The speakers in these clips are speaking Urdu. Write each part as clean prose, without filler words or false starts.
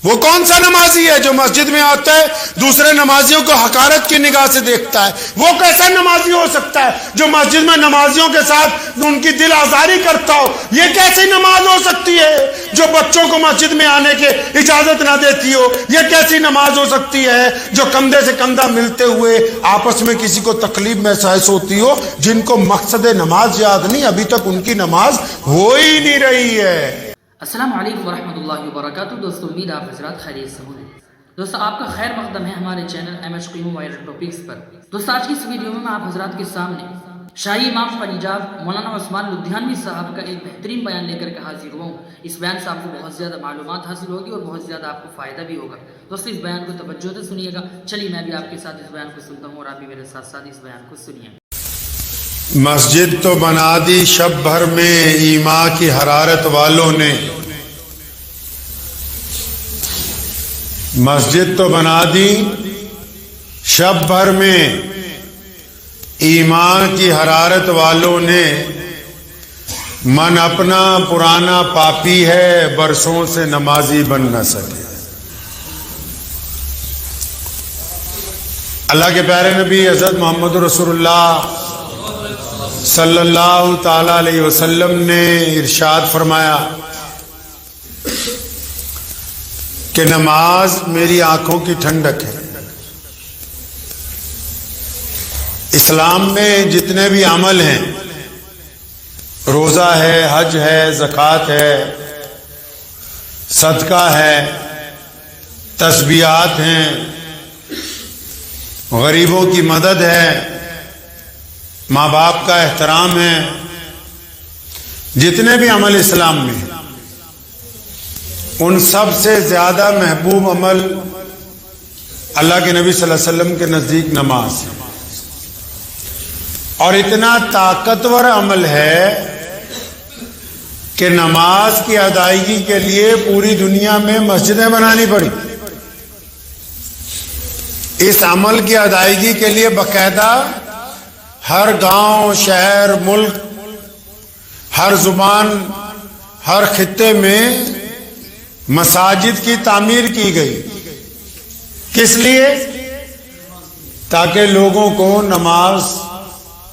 وہ کون سا نمازی ہے جو مسجد میں آتا ہے دوسرے نمازیوں کو حقارت کی نگاہ سے دیکھتا ہے؟ وہ کیسا نمازی ہو سکتا ہے جو مسجد میں نمازیوں کے ساتھ ان کی دل آزاری کرتا ہو؟ یہ کیسی نماز ہو سکتی ہے جو بچوں کو مسجد میں آنے کی اجازت نہ دیتی ہو؟ یہ کیسی نماز ہو سکتی ہے جو کندھے سے کندھا ملتے ہوئے آپس میں کسی کو تکلیف محسوس ہوتی ہو؟ جن کو مقصد نماز یاد نہیں، ابھی تک ان کی نماز ہو ہی نہیں رہی ہے۔ السلام علیکم ورحمۃ اللہ وبرکاتہ۔ دوستو امید آپ حضرات خیریت سے ہوں۔ دوستو آپ کا خیر مقدم ہے ہمارے چینل MH قیوم وائرل ٹاپکس پر۔ دوستو آج کی اس ویڈیو میں آپ حضرات کے سامنے شاہی امام پنجاب مولانا عثمان لدھیانوی صاحب کا ایک بہترین بیان لے کر کے حاضر ہوا ہوں۔ اس بیان سے آپ کو بہت زیادہ معلومات حاصل ہوگی اور بہت زیادہ آپ کو فائدہ بھی ہوگا۔ دوستو اس بیان کو توجہ سے سنیے گا۔ چلیے میں بھی آپ کے ساتھ اس بیان کو سنتا ہوں اور آپ بھی میرے ساتھ ساتھ اس بیان کو سنیے۔ مسجد تو بنا دی شب بھر میں ایمان کی حرارت والوں نے، مسجد تو بنا دی شب بھر میں ایمان کی حرارت والوں نے، من اپنا پرانا پاپی ہے برسوں سے نمازی بن نہ سکے۔ اللہ کے پیارے نبی حضرت محمد رسول اللہ صلی اللہ تعالی علیہ وسلم نے ارشاد فرمایا کہ نماز میری آنکھوں کی ٹھنڈک ہے۔ اسلام میں جتنے بھی عمل ہیں، روزہ ہے، حج ہے، زکوٰۃ ہے، صدقہ ہے، تسبیحات ہیں، غریبوں کی مدد ہے، ماں باپ کا احترام ہے، جتنے بھی عمل اسلام میں ہیں ان سب سے زیادہ محبوب عمل اللہ کے نبی صلی اللہ علیہ وسلم کے نزدیک نماز ہے، اور اتنا طاقتور عمل ہے کہ نماز کی ادائیگی کے لیے پوری دنیا میں مسجدیں بنانی پڑی۔ اس عمل کی ادائیگی کے لیے باقاعدہ ہر گاؤں، شہر، ملک، ہر زبان، ہر خطے میں مساجد کی تعمیر کی گئی۔ کس لیے؟ تاکہ لوگوں کو نماز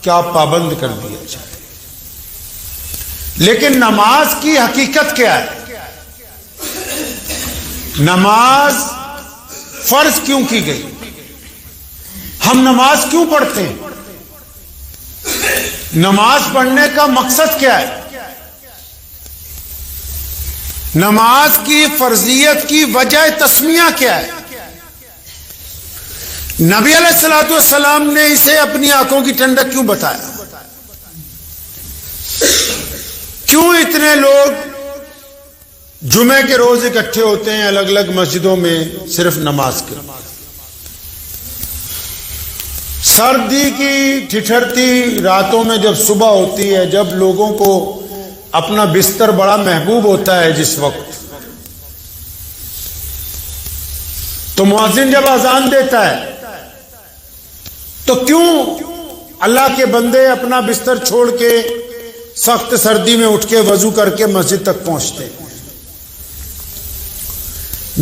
کا پابند کر دیا جائے۔ لیکن نماز کی حقیقت کیا ہے؟ نماز فرض کیوں کی گئی؟ ہم نماز کیوں پڑھتے ہیں؟ نماز پڑھنے کا مقصد کیا ہے؟ نماز کی فرضیت کی وجہ تسمیہ کیا ہے؟ نبی علیہ الصلوۃ والسلام نے اسے اپنی آنکھوں کی ٹھنڈک کیوں بتایا؟ کیوں اتنے لوگ جمعے کے روز اکٹھے ہوتے ہیں الگ الگ مسجدوں میں صرف نماز کے؟ سردی کی ٹھٹھرتی راتوں میں جب صبح ہوتی ہے، جب لوگوں کو اپنا بستر بڑا محبوب ہوتا ہے، جس وقت تو مؤذن جب اذان دیتا ہے تو کیوں اللہ کے بندے اپنا بستر چھوڑ کے سخت سردی میں اٹھ کے وضو کر کے مسجد تک پہنچتے؟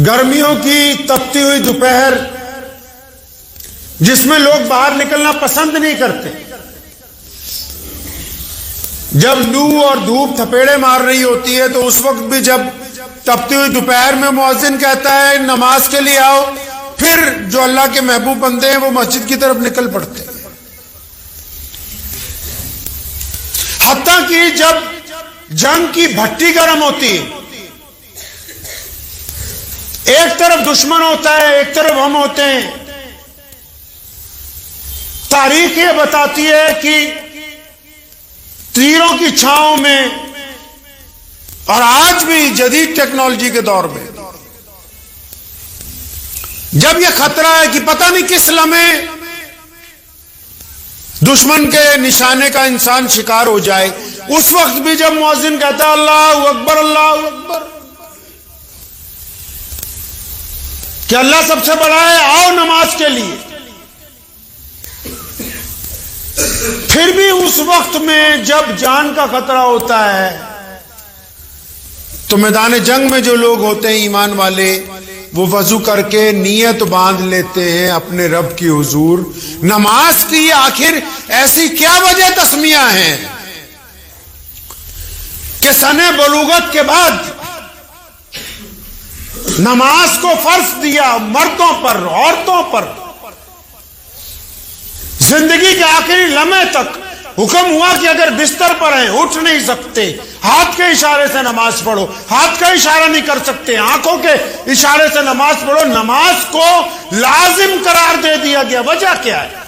گرمیوں کی تپتی ہوئی دوپہر جس میں لوگ باہر نکلنا پسند نہیں کرتے، جب لو اور دھوپ تھپیڑے مار رہی ہوتی ہے، تو اس وقت بھی جب تپتی ہوئی دوپہر میں مؤذن کہتا ہے نماز کے لیے آؤ، پھر جو اللہ کے محبوب بندے ہیں وہ مسجد کی طرف نکل پڑتے ہیں۔ حتیٰ کہ جب جنگ کی بھٹی گرم ہوتی ہے، ایک طرف دشمن ہوتا ہے، ایک طرف ہم ہوتے ہیں، تاریخ یہ بتاتی ہے کہ تیروں کی چھاؤں میں اور آج بھی جدید ٹیکنالوجی کے دور میں جب یہ خطرہ ہے کہ پتہ نہیں کس لمحے دشمن کے نشانے کا انسان شکار ہو جائے، اس وقت بھی جب مؤذن کہتا ہے اللہ اکبر اللہ اکبر کہ اللہ سب سے بڑا ہے، آؤ نماز کے لیے، پھر بھی اس وقت میں جب جان کا خطرہ ہوتا ہے تو میدان جنگ میں جو لوگ ہوتے ہیں ایمان والے وہ وضو کر کے نیت باندھ لیتے ہیں اپنے رب کی حضور. نماز کی آخر ایسی کیا وجہ تسمیہ ہیں کہ سنِ بلوغت کے بعد نماز کو فرض دیا مردوں پر، عورتوں پر. زندگی کے آخری لمحے تک حکم ہوا کہ اگر بستر پر ہیں، اٹھ نہیں سکتے، ہاتھ کے اشارے سے نماز پڑھو. ہاتھ کا اشارہ نہیں کر سکتے، آنکھوں کے اشارے سے نماز پڑھو. نماز کو لازم قرار دے دیا گیا. وجہ کیا ہے؟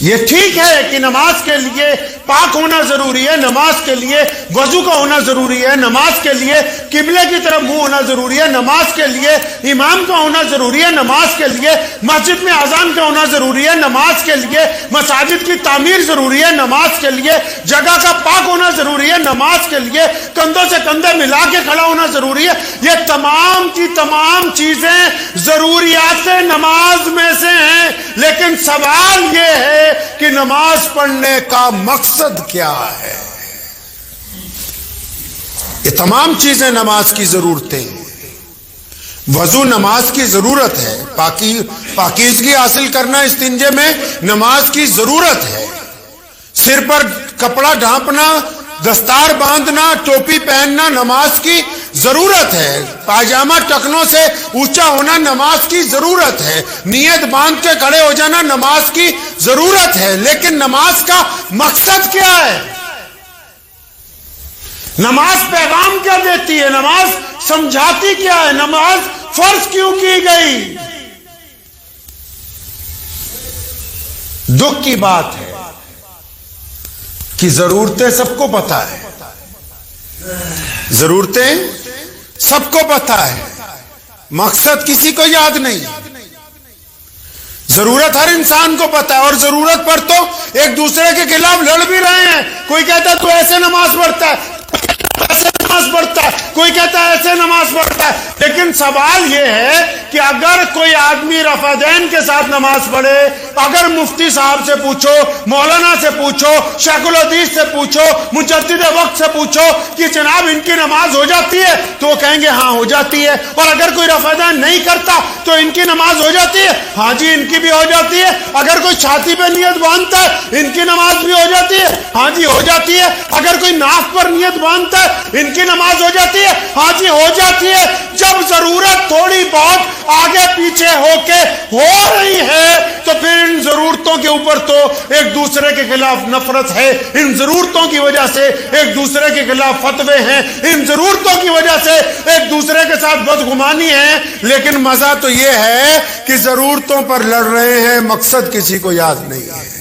یہ ٹھیک ہے کہ نماز کے لیے پاک ہونا ضروری ہے، نماز کے لیے وضو کا ہونا ضروری ہے، نماز کے لیے قبلے کی طرف منہ ہونا ضروری ہے، نماز کے لیے امام کا ہونا ضروری ہے، نماز کے لیے مسجد میں اذان کا ہونا ضروری ہے، نماز کے لیے مساجد کی تعمیر ضروری ہے، نماز کے لیے جگہ کا پاک ہونا ضروری ہے، نماز کے لیے کندھوں سے کندھے ملا کے کھڑا ہونا ضروری ہے. یہ تمام کی تمام چیزیں ضروریات نماز میں سے ہیں. لیکن سوال یہ ہے کہ نماز پڑھنے کا مقصد کیا ہے؟ یہ تمام چیزیں نماز کی ضرورتیں ہیں. وضو نماز کی ضرورت ہے، پاکیزگی حاصل کرنا استنجے میں نماز کی ضرورت ہے. سر پر کپڑا ڈھانپنا، دستار باندھنا، ٹوپی پہننا نماز کی ضرورت ہے. پاجامہ ٹکنوں سے اونچا ہونا نماز کی ضرورت ہے. نیت باندھ کے کھڑے ہو جانا نماز کی ضرورت ہے. لیکن نماز کا مقصد کیا ہے؟ نماز پیغام کیا دیتی ہے؟ نماز سمجھاتی کیا ہے؟ نماز فرض کیوں کی گئی؟ دکھ کی بات ہے کہ ضرورتیں سب کو پتا ہے، ضرورتیں سب کو پتا ہے، مقصد کسی کو یاد نہیں. ضرورت ہر انسان کو پتا ہے، اور ضرورت پر تو ایک دوسرے کے خلاف لڑ بھی رہے ہیں. کوئی کہتا ہے تو ایسے نماز پڑھتا ہے، ایسے نماز پڑھتا ہے، کوئی کہتا ہے ایسے نماز پڑھتا ہے. لیکن سوال یہ ہے کہ اگر کوئی آدمی رفع دین کے ساتھ نماز پڑھے، اگر مفتی صاحب سے پوچھو، مولانا سے پوچھو، شیخ الحدیث سے پوچھو، مجدد وقت سے پوچھو کہ جناب ان کی نماز ہو جاتی ہے، تو وہ کہیں گے ہاں ہو جاتی ہے. اور اگر کوئی رفع دین نہیں کرتا تو ان کی نماز ہو جاتی ہے، ہاں جی ان کی بھی ہو جاتی ہے. اگر کوئی چھاتی پہ نیت باندھتا ہے ان کی نماز بھی ہو جاتی ہے، ہاں جی ہو جاتی ہے. اگر کوئی ناک پر نیت باندھتا ہے ان کی نماز ہو جاتی ہے، ہاں جی ہو جاتی ہے. جب ضرورت تھوڑی بہت آگے پیچھے ہو کے ہو رہی ہے تو پھر ان ضرورتوں کے اوپر تو ایک دوسرے کے خلاف نفرت ہے، ان ضرورتوں کی وجہ سے ایک دوسرے کے خلاف فتوے ہیں، ان ضرورتوں کی وجہ سے ایک دوسرے کے ساتھ بدگمانی ہے. لیکن مزہ تو یہ ہے کہ ضرورتوں پر لڑ رہے ہیں، مقصد کسی کو یاد نہیں ہے.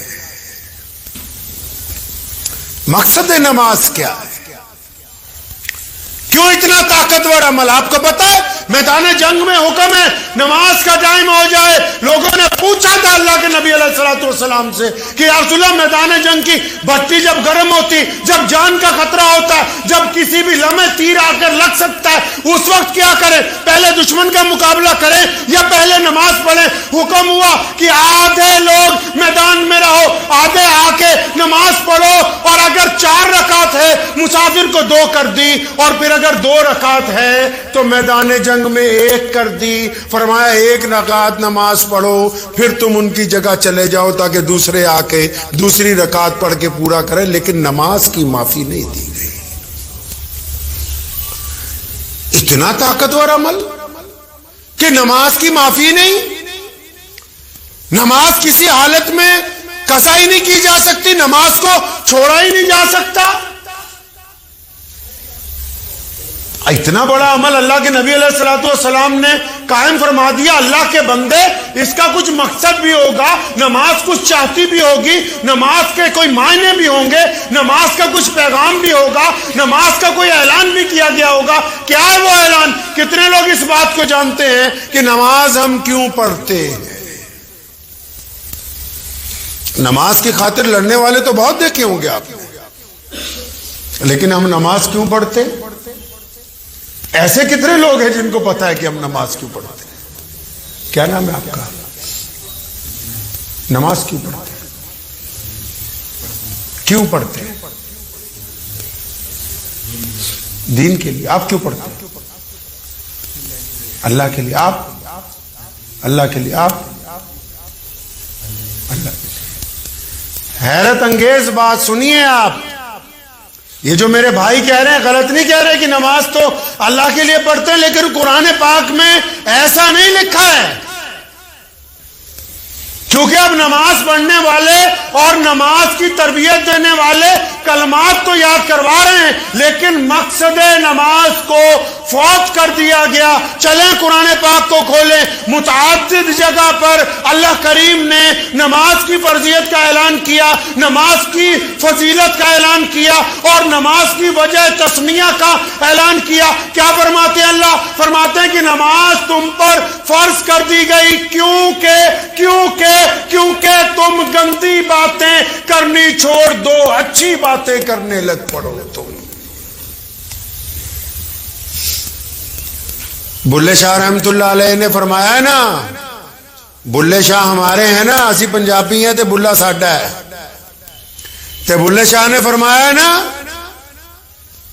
مقصد نماز کیا ہے؟ کیوں اتنا طاقتور عمل؟ آپ کو پتا ہے میدان جنگ میں حکم ہے نماز کا ٹائم ہو جائے. لوگوں نے پوچھا تھا اللہ کے نبی علیہ الصلوۃ والسلام سے کہ یا رسول اللہ میدان جنگ کی بتی جب گرم ہوتی، جب جان کا خطرہ ہوتا ہے، جب کسی بھی لمحے تیر آ کر لگ سکتا ہے، اس وقت کیا کریں؟ پہلے دشمن کا مقابلہ کریں یا پہلے نماز پڑھیں؟ حکم ہوا کہ آدھے لوگ میدان میں رہو، آدھے آ کے نماز پڑھو. اور اگر 4 رکعت ہے مسافر کو 2 کر دی، اور پھر اگر 2 رکعت ہے تو میدان جنگ میں 1 کر دی. فرمایا 1 رکعت نماز پڑھو، پھر تم ان کی جگہ چلے جاؤ تاکہ دوسرے آ کے دوسری رکعت پڑھ کے پورا کریں. لیکن نماز کی معافی نہیں دی گئی. اتنا طاقتور عمل کہ نماز کی معافی نہیں، نماز کسی حالت میں قضا ہی نہیں کی جا سکتی، نماز کو چھوڑا ہی نہیں جا سکتا. اتنا بڑا عمل اللہ کے نبی علیہ الصلوۃ والسلام نے قائم فرما دیا. اللہ کے بندے اس کا کچھ مقصد بھی ہوگا، نماز کچھ چاہتی بھی ہوگی، نماز کے کوئی معنی بھی ہوں گے، نماز کا کچھ پیغام بھی ہوگا، نماز کا کوئی اعلان بھی کیا گیا ہوگا. کیا ہے وہ اعلان؟ کتنے لوگ اس بات کو جانتے ہیں کہ نماز ہم کیوں پڑھتے ہیں؟ نماز کی خاطر لڑنے والے تو بہت دیکھے ہوں گے آپ نے، لیکن ہم نماز کیوں پڑھتے؟ ایسے کتنے لوگ ہیں جن کو پتا ہے کہ ہم نماز کیوں پڑھتے ہیں؟ کیا نام ہے آپ کا؟ نماز کیوں پڑھتے ہیں؟ کیوں پڑھتے ہیں؟ دین کے لیے. آپ کیوں پڑھتے ہیں؟ اللہ کے لیے آپ، اللہ کے لیے آپ، اللہ کے لیے۔ حیرت انگیز بات سنیے آپ، یہ جو میرے بھائی کہہ رہے ہیں غلط نہیں کہہ رہے کہ نماز تو اللہ کے لیے پڑھتے ہیں، لیکن قرآن پاک میں ایسا نہیں لکھا ہے، کیونکہ اب نماز پڑھنے والے اور نماز کی تربیت دینے والے کلمات تو یاد کروا رہے ہیں، لیکن مقصد نماز کو فوت کر دیا گیا۔ چلیں قرآن پاک کو کھولیں، متعدد جگہ پر اللہ کریم نے نماز کی فرضیت کا اعلان کیا، نماز کی فضیلت کا اعلان کیا، اور نماز کی وجہ تسمیہ کا اعلان کیا۔ کیا فرماتے ہیں اللہ؟ فرماتے ہیں کہ نماز تم پر فرض کر دی گئی کیونکہ تم گندی باتیں کرنی چھوڑ دو، اچھی باتیں کرنے لگ پڑو تم۔ بلے شاہ رحمت اللہ علیہ نے فرمایا ہے نا، بلے شاہ ہمارے ہیں نا، اسی پنجابی ہیں تے بلا ساڈا ہے، تے بلے شاہ نے فرمایا ہے نا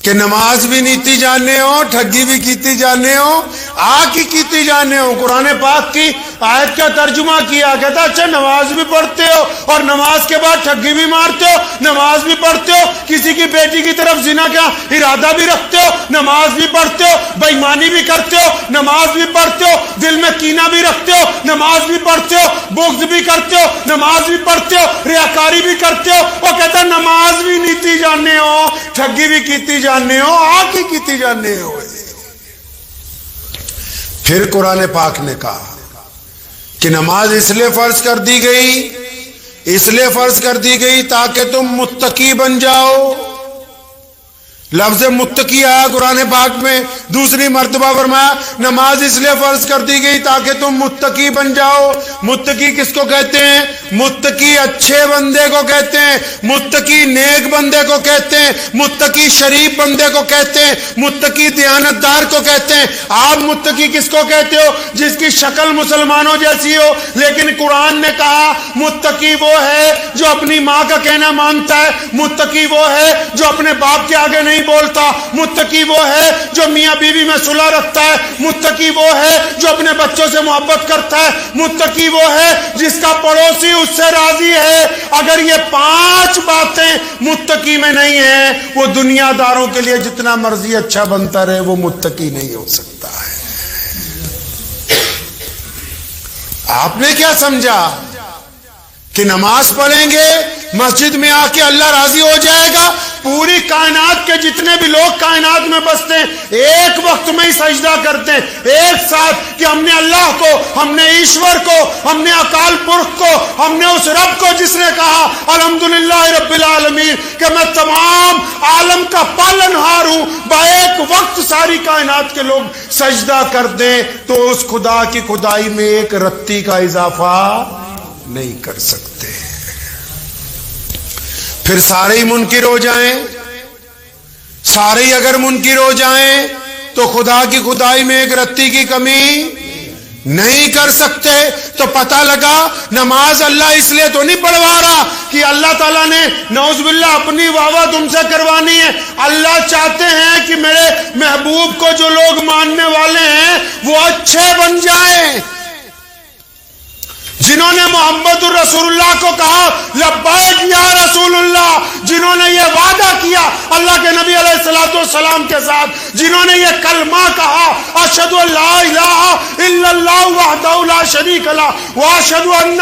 کہ نماز بھی نیتی جانے ہو، ٹھگی بھی کیتی جانے ہو، آگ کی کیتی جانے ہو۔ قرآن پاک کی آیت کا ترجمہ کیا، کہتا اچھا نماز بھی پڑھتے ہو اور نماز کے بعد ٹھگی بھی مارتے ہو، نماز بھی پڑھتے ہو، کسی کی بیٹی کی طرف زنا کا ارادہ بھی رکھتے ہو، نماز بھی پڑھتے ہو، بے ایمانی بھی کرتے ہو، نماز بھی پڑھتے ہو، دل میں کینہ بھی رکھتے ہو، نماز بھی پڑھتے ہو، بغض بھی کرتے ہو، نماز بھی پڑھتے ہو، ریاکاری بھی کرتے ہو۔ وہ کہتا نماز بھی نیتی جانے ہو، ٹھگی بھی کیتی جانے ہو، آگ کی کیتی جانے ہو۔ پھر قرآن پاک نے کہا کہ نماز اس لیے فرض کر دی گئی تاکہ تم متقی بن جاؤ۔ لفظ متقی آیا قرآن پاک میں، دوسری مرتبہ فرمایا نماز اس لیے فرض کر دی گئی تاکہ تم متقی بن جاؤ۔ متقی کس کو کہتے ہیں؟ متقی اچھے بندے کو کہتے ہیں، متقی نیک بندے کو کہتے ہیں، متقی شریف بندے کو کہتے ہیں، متقی دیانتدار کو کہتے ہیں۔ آپ متقی کس کو کہتے ہو؟ جس کی شکل مسلمانوں جیسی ہو، لیکن قرآن نے کہا متقی وہ ہے جو اپنی ماں کا کہنا مانتا ہے، متقی وہ ہے جو اپنے باپ کے آگے نہیں بولتا، متقی وہ ہے جو میاں بیوی میں صلح رکھتا ہے، متقی وہ ہے جو اپنے بچوں سے محبت کرتا ہے، متقی وہ ہے جس کا پڑوسی اس سے راضی ہے۔ اگر یہ 5 باتیں متقی میں نہیں ہیں، وہ دنیا داروں کے لیے جتنا مرضی اچھا بنتا رہے، وہ متقی نہیں ہو سکتا ہے۔ آپ نے کیا سمجھا کہ نماز پڑھیں گے مسجد میں آ کے اللہ راضی ہو جائے گا؟ پوری کائنات کے جتنے بھی لوگ کائنات میں بستے ہیں ایک وقت میں ہی سجدہ کرتے ہیں ایک ساتھ کہ ہم نے اللہ کو، ہم نے ایشور کو، ہم نے اکال پرخ کو، ہم نے اس رب کو جس نے کہا الحمدللہ رب العالمین کہ میں تمام عالم کا پالنہار ہوں، ایک وقت ساری کائنات کے لوگ سجدہ کر دیں تو اس خدا کی خدائی میں ایک رتی کا اضافہ نہیں کر سکتے۔ پھر سارے ہی منکر ہو جائیں، سارے ہی اگر منکر ہو جائیں تو خدا کی خدائی میں ایک رتی کی کمی نہیں کر سکتے۔ تو پتہ لگا نماز اللہ اس لیے تو نہیں پڑھوا رہا کہ اللہ تعالیٰ نے نعوذ باللہ اپنی واہ تم سے کروانی ہے۔ اللہ چاہتے ہیں کہ میرے محبوب کو جو لوگ ماننے والے ہیں وہ اچھے بن جائیں۔ جنہوں نے محمد الرسول اللہ کو کہا لبیک یا رسول اللہ، جنہوں نے یہ وعدہ کیا اللہ کے نبی علیہ السلام کے ساتھ، جنہوں نے یہ کلمہ کہا اشہد ان لا الہ الا اللہ وحدہ لا شریک لہ واشہد ان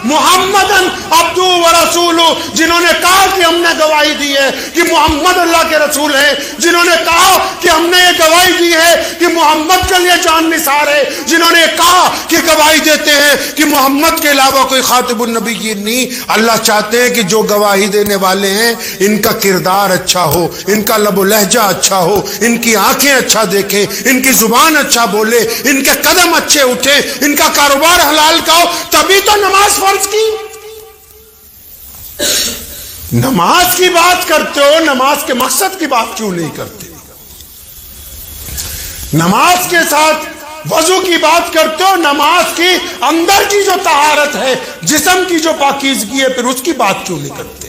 محمدً عبدہ ورسولہ، جنہوں نے کہا کہ ہم نے گواہی دی ہے کہ محمد اللہ کے رسول ہے، جنہوں نے کہا کہ ہم نے یہ گواہی دی ہے کہ محمد کے لیے جان نثار ہے، جنہوں نے کہا کہ گواہی دیتے ہیں کہ محمد کے علاوہ کوئی خاتم النبیین نہیں۔ اللہ چاہتے ہیں کہ جو گواہی دینے والے ہیں ان کا کردار اچھا ہو، ان کا لب و لہجہ اچھا ہو، ان کی آنکھیں اچھا دیکھیں، ان کی زبان اچھا بولے، ان کے قدم اچھے اٹھے، ان کا کاروبار حلال کا ہو، تبھی تو نماز فرض کی۔ نماز کی بات کرتے ہو، نماز کے مقصد کی بات کیوں نہیں کرتے؟ نماز کے ساتھ وضو کی بات کرتے ہو، نماز کی اندر کی جو طہارت ہے، جسم کی جو پاکیزگی ہے، پھر اس کی بات کیوں نہیں کرتے؟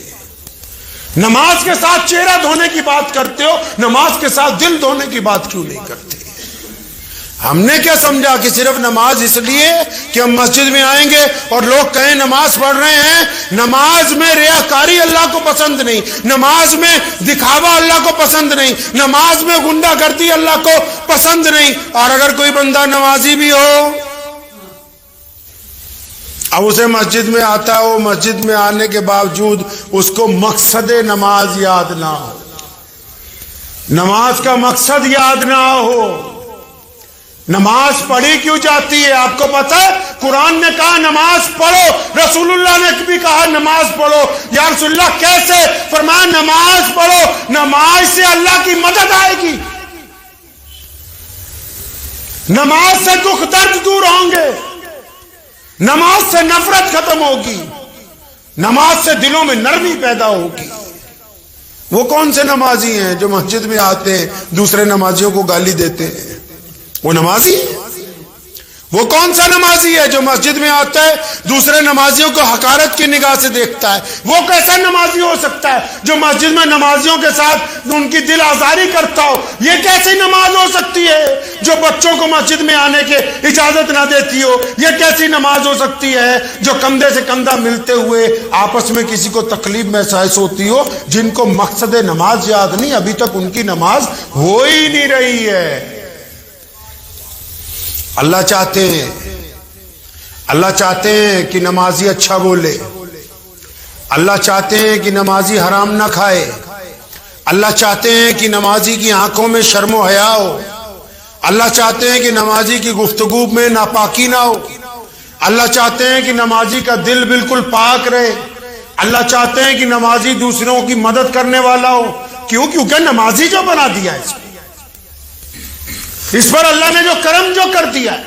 نماز کے ساتھ چہرہ دھونے کی بات کرتے ہو، نماز کے ساتھ دل دھونے کی بات کیوں نہیں کرتے؟ ہم نے کیا سمجھا کہ صرف نماز اس لیے کہ ہم مسجد میں آئیں گے اور لوگ کہیں نماز پڑھ رہے ہیں. نماز میں ریاکاری اللہ کو پسند نہیں, نماز میں دکھاوا اللہ کو پسند نہیں, نماز میں غنڈہ گردی اللہ کو پسند نہیں. اور اگر کوئی بندہ نمازی بھی ہو, اب اسے مسجد میں آتا ہو, مسجد میں آنے کے باوجود اس کو مقصد نماز یاد نہ ہو, نماز کا مقصد یاد نہ ہو, نماز پڑھی کیوں جاتی ہے؟ آپ کو پتا ہے قرآن نے کہا نماز پڑھو, رسول اللہ نے بھی کہا نماز پڑھو. یا رسول اللہ کیسے؟ فرمایا نماز پڑھو, نماز سے اللہ کی مدد آئے گی, نماز سے دکھ درد دور ہوں گے, نماز سے نفرت ختم ہوگی, نماز سے دلوں میں نرمی پیدا ہوگی. وہ کون سے نمازی ہیں جو مسجد میں آتے ہیں دوسرے نمازیوں کو گالی دیتے ہیں؟ وہ نمازی ہے؟ وہ کون سا نمازی ہے جو مسجد میں آتا ہے دوسرے نمازیوں کو حقارت کی نگاہ سے دیکھتا ہے؟ وہ کیسا نمازی ہو سکتا ہے جو مسجد میں نمازیوں کے ساتھ ان کی دل آزاری کرتا ہو؟ یہ کیسی نماز ہو سکتی ہے جو بچوں کو مسجد میں آنے کے اجازت نہ دیتی ہو؟ یہ کیسی نماز ہو سکتی ہے جو کندھے سے کندھا ملتے ہوئے آپس میں کسی کو تکلیف محسوس ہوتی ہو؟ جن کو مقصد نماز یاد نہیں, ابھی تک ان کی نماز ہو ہی نہیں رہی ہے. اللہ چاہتے ہیں کہ نمازی اچھا بولے, اللہ چاہتے ہیں کہ نمازی حرام نہ کھائے, اللہ چاہتے ہیں کہ نمازی کی آنکھوں میں شرم و حیا ہو, اللہ چاہتے ہیں کہ نمازی کی گفتگو میں ناپاکی نہ ہو, اللہ چاہتے ہیں کہ نمازی کا دل بالکل پاک رہے, اللہ چاہتے ہیں کہ نمازی دوسروں کی مدد کرنے والا ہو. کیونکہ نمازی جو بنا دیا ہے اس پر اللہ نے جو کرم جو کر دیا ہے.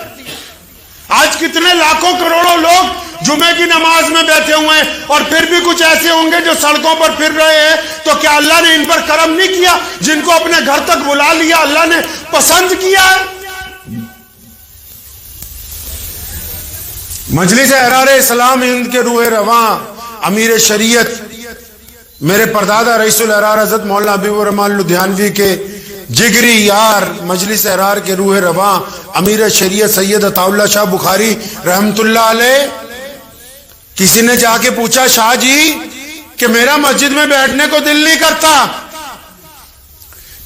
آج کتنے لاکھوں کروڑوں لوگ جمعے کی نماز میں بیٹھے ہوئے ہیں اور پھر بھی کچھ ایسے ہوں گے جو سڑکوں پر پھر رہے ہیں. تو کیا اللہ نے ان پر کرم نہیں کیا؟ جن کو اپنے گھر تک بلا لیا اللہ نے پسند کیا ہے. مجلس احرار اسلام ہند کے روح رواں امیر شریعت میرے پردادا رئیس الاحرار حضرت مولانا حبیب الرحمن لدھیانوی کے جگری یار, مجلس احرار کے روح رواں امیر شریعت سید عطا اللہ شاہ بخاری رحمت اللہ علیہ, کسی نے جا کے پوچھا شاہ جی کہ میرا مسجد میں بیٹھنے کو دل نہیں کرتا.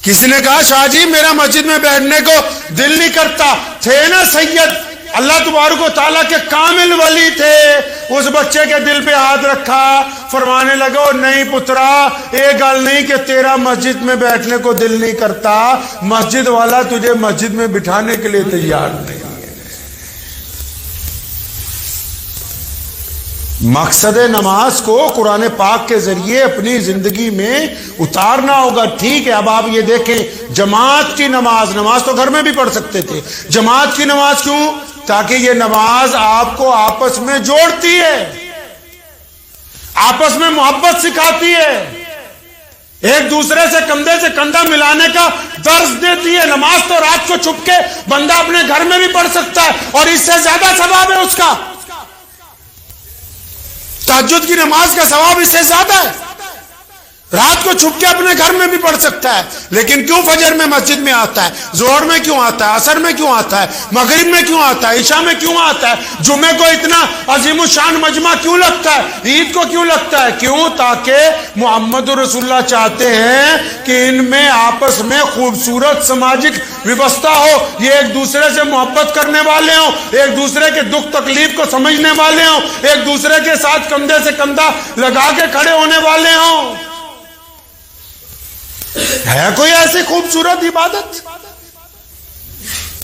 کسی نے کہا شاہ جی میرا مسجد میں بیٹھنے کو دل نہیں کرتا. تھے نا سید, اللہ تبارک و تعالیٰ کے کامل ولی تھے, اس بچے کے دل پہ ہاتھ رکھا, فرمانے لگا نہیں پترا, ایک گل نہیں کہ تیرا مسجد میں بیٹھنے کو دل نہیں کرتا, مسجد والا تجھے مسجد میں بٹھانے کے لیے تیار نہیں ہے. مقصد نماز کو قرآن پاک کے ذریعے اپنی زندگی میں اتارنا ہوگا. ٹھیک ہے, اب آپ یہ دیکھیں جماعت کی نماز تو گھر میں بھی پڑھ سکتے تھے. جماعت کی نماز کیوں؟ تاکہ یہ نماز آپ کو آپس میں جوڑتی ہے, آپس میں محبت سکھاتی ہے, ایک دوسرے سے کندھے سے کندھا ملانے کا درس دیتی ہے. نماز تو رات کو چھپ کے بندہ اپنے گھر میں بھی پڑھ سکتا ہے اور اس سے زیادہ ثواب ہے اس کا. تہجد کی نماز کا ثواب اس سے زیادہ ہے. رات کو چھپ کے اپنے گھر میں بھی پڑھ سکتا ہے. لیکن کیوں فجر میں مسجد میں آتا ہے, ظہر میں کیوں آتا ہے, عصر میں کیوں آتا ہے, مغرب میں کیوں آتا ہے, عشاء میں کیوں آتا ہے, جمعے کو اتنا عظیم الشان مجمع کیوں لگتا ہے, عید کو کیوں لگتا ہے؟ کیوں؟ تاکہ محمد رسول اللہ چاہتے ہیں کہ ان میں آپس میں خوبصورت سماجک ویوستھا ہو, یہ ایک دوسرے سے محبت کرنے والے ہوں, ایک دوسرے کے دکھ تکلیف کو سمجھنے والے ہوں, ایک دوسرے کے ساتھ کندھے سے کندھا لگا کے کھڑے ہونے والے ہوں. ہے کوئی ایسی خوبصورت عبادت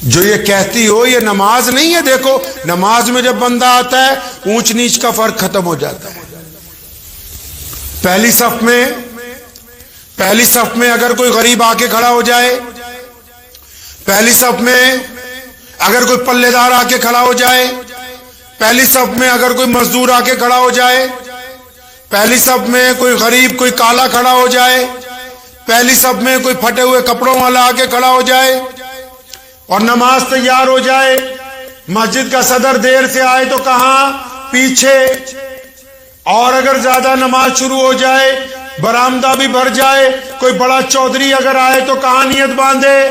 جو یہ کہتی ہو یہ نماز نہیں ہے؟ دیکھو نماز میں جب بندہ آتا ہے اونچ نیچ کا فرق ختم ہو جاتا ہے. پہلی صف میں اگر کوئی غریب آ کے کھڑا ہو جائے, پہلی صف میں اگر کوئی پلے دار آ کے کھڑا ہو جائے, پہلی صف میں اگر کوئی مزدور آ کے کھڑا ہو جائے, پہلی صف میں کوئی غریب کوئی کالا کھڑا ہو جائے, پہلی صف میں کوئی پھٹے ہوئے کپڑوں والا آ کے کھڑا ہو جائے اور نماز تیار ہو جائے, مسجد کا صدر دیر سے آئے تو کہاں؟ پیچھے. اور اگر زیادہ نماز شروع ہو جائے, برآمدہ بھی بھر جائے, کوئی بڑا چودھری اگر آئے تو کہاں نیت باندھے؟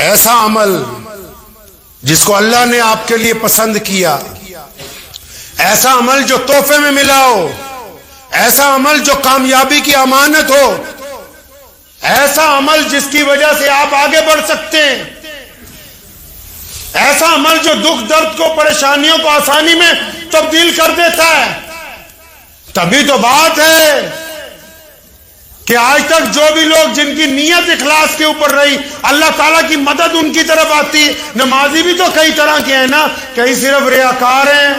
ایسا عمل جس کو اللہ نے آپ کے لیے پسند کیا، ایسا عمل جو تحفے میں ملا ہو، ایسا عمل جو کامیابی کی امانت ہو، ایسا عمل جس کی وجہ سے آپ آگے بڑھ سکتے ہیں، ایسا عمل جو دکھ درد کو، پریشانیوں کو آسانی میں تبدیل کر دیتا ہے. تبھی تو بات ہے کہ آج تک جو بھی لوگ جن کی نیت اخلاص کے اوپر رہی، اللہ تعالیٰ کی مدد ان کی طرف آتی. نمازی بھی تو کئی طرح کے ہیں نا، کئی صرف ریاکار ہیں.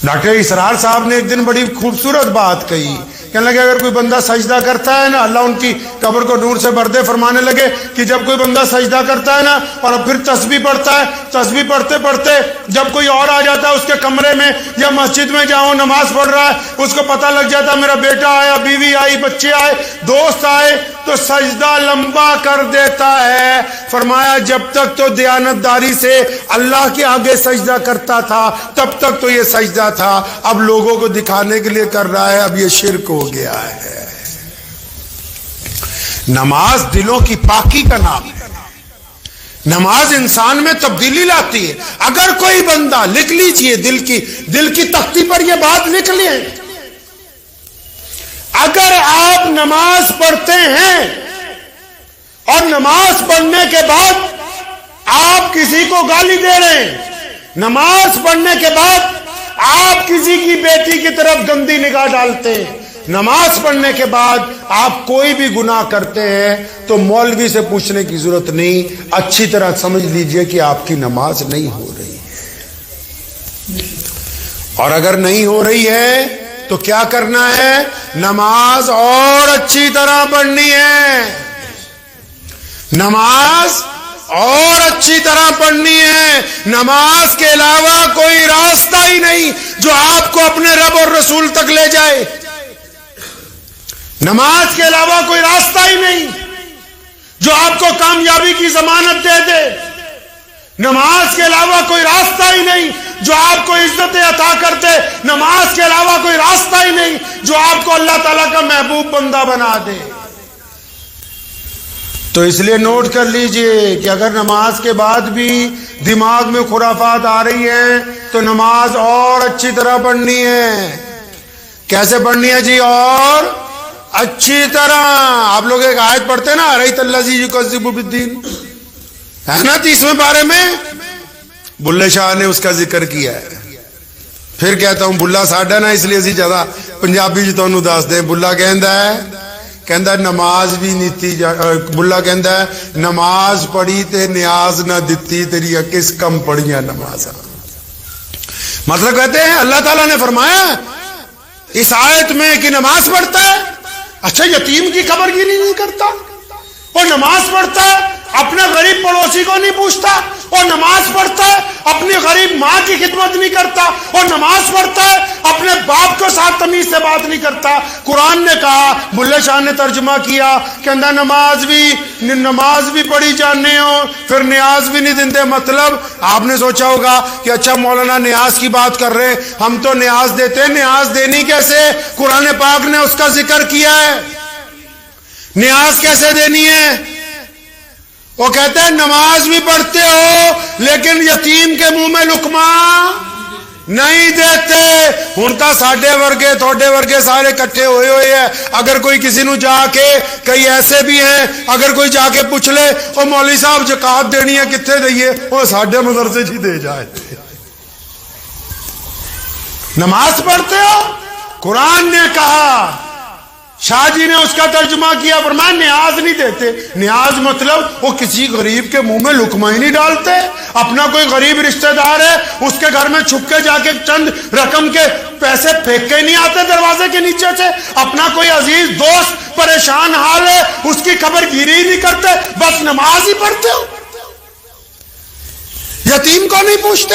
ڈاکٹر اسرار صاحب نے ایک دن بڑی خوبصورت بات کہی، کہنے لگے اگر کوئی بندہ سجدہ کرتا ہے نا، اللہ ان کی قبر کو نور سے بھر دے، فرمانے لگے کہ جب کوئی بندہ سجدہ کرتا ہے نا اور پھر تسبیح پڑھتا ہے، تسبیح پڑھتے پڑھتے جب کوئی اور آ جاتا ہے اس کے کمرے میں یا مسجد میں جہاں وہ نماز پڑھ رہا ہے، اس کو پتہ لگ جاتا ہے میرا بیٹا آیا، بیوی آئی، بچے آئے، دوست آئے، تو سجدہ لمبا کر دیتا ہے. فرمایا جب تک تو دیانتداری سے اللہ کے آگے سجدہ کرتا تھا تب تک تو یہ سجدہ تھا، اب لوگوں کو دکھانے کے لیے کر رہا ہے، اب یہ شرک ہو گیا ہے. نماز دلوں کی پاکی کا نام ہے. نماز انسان میں تبدیلی لاتی ہے. اگر کوئی بندہ، لکھ لیجئے، دل کی تختی پر یہ بات لکھ لیں، اگر آپ نماز پڑھتے ہیں اور نماز پڑھنے کے بعد آپ کسی کو گالی دے رہے ہیں، نماز پڑھنے کے بعد آپ کسی کی بیٹی کی طرف گندی نگاہ ڈالتے ہیں، نماز پڑھنے کے بعد آپ کوئی بھی گناہ کرتے ہیں، تو مولوی سے پوچھنے کی ضرورت نہیں، اچھی طرح سمجھ لیجئے کہ آپ کی نماز نہیں ہو رہی ہے. اور اگر نہیں ہو رہی ہے تو کیا کرنا ہے؟ نماز اور اچھی طرح پڑھنی ہے. نماز اور اچھی طرح پڑھنی ہے. نماز کے علاوہ کوئی راستہ ہی نہیں جو آپ کو اپنے رب اور رسول تک لے جائے. نماز کے علاوہ کوئی راستہ ہی نہیں جو آپ کو کامیابی کی ضمانت دے دے. نماز کے علاوہ کوئی راستہ ہی نہیں جو آپ کو عزت عطا کر دے. نماز کے علاوہ کوئی راستہ ہی نہیں جو آپ کو اللہ تعالیٰ کا محبوب بندہ بنا دے. تو اس لیے نوٹ کر لیجئے کہ اگر نماز کے بعد بھی دماغ میں خرافات آ رہی ہیں تو نماز اور اچھی طرح پڑھنی ہے. کیسے پڑھنی ہے جی؟ اور اچھی طرح. آپ لوگ ایک آیت پڑھتے ہیں نا، ارایت الذی یکذب بالدین، ہے نا 30ویں پارے میں. بلے شاہ نے اس کا ذکر کیا ہے. پھر کہتا ہوں بلا ساڈا نا، اس لیے اسی زیادہ پنجابی جو تمہیں دس دیں. بلا کہندا نماز بھی نیتی بلا کہندا ہے نماز پڑھی تے نیاز نہ دتی، تیری کس کم پڑھیاں نماز. مطلب کہتے ہیں اللہ تعالیٰ نے فرمایا اس آیت میں کہ نماز پڑھتا ہے، اچھا یتیم کی خبر گیری نہیں کرتا، اور نماز پڑھتا ہے اپنے غریب پڑوسی کو نہیں پوچھتا، اور نماز پڑھتا ہے اپنی غریب ماں کی خدمت نہیں کرتا، اور نماز پڑھتا ہے اپنے باپ کو ساتھ تمیز سے بات نہیں کرتا. قرآن نے کہا، بلے شاہ نے ترجمہ کیا کہ نماز بھی پڑھی جانے ہو پھر نیاز بھی نہیں دیتے. مطلب آپ نے سوچا ہوگا کہ اچھا مولانا نیاز کی بات کر رہے ہیں، ہم تو نیاز دیتے ہیں، نیاز دینی کیسے؟ قرآن پاک نے اس کا ذکر کیا ہے. نیاز کیسے دینی ہے؟ وہ کہتے ہیں نماز بھی پڑھتے ہو لیکن یتیم کے منہ میں لقمہ نہیں دیتے. ہن تا ساڈے ورگے تھوڑے ورگے سارے کٹھے ہوئے ہیں. اگر کوئی کسی نو جا کے، کئی ایسے بھی ہیں اگر کوئی جا کے پوچھ لے او مولوی صاحب زکات دینی ہے کتنے دئیے، وہ ساڈے مدرسے جی دے جائے. نماز پڑھتے ہو؟ قرآن نے کہا، شاہ جی نے اس کا ترجمہ کیا، فرمایا نیاز نہیں دیتے. نیاز مطلب وہ کسی غریب کے منہ میں لقمہ ہی نہیں ڈالتے. اپنا کوئی غریب رشتہ دار ہے اس کے گھر میں چھپ کے جا کے چند رقم کے پیسے پھینک کے نہیں آتے دروازے کے نیچے سے. اپنا کوئی عزیز دوست پریشان حال ہے اس کی خبر گیری ہی نہیں کرتے، بس نماز ہی پڑھتے ہو. یتیم کو نہیں پوچھتے.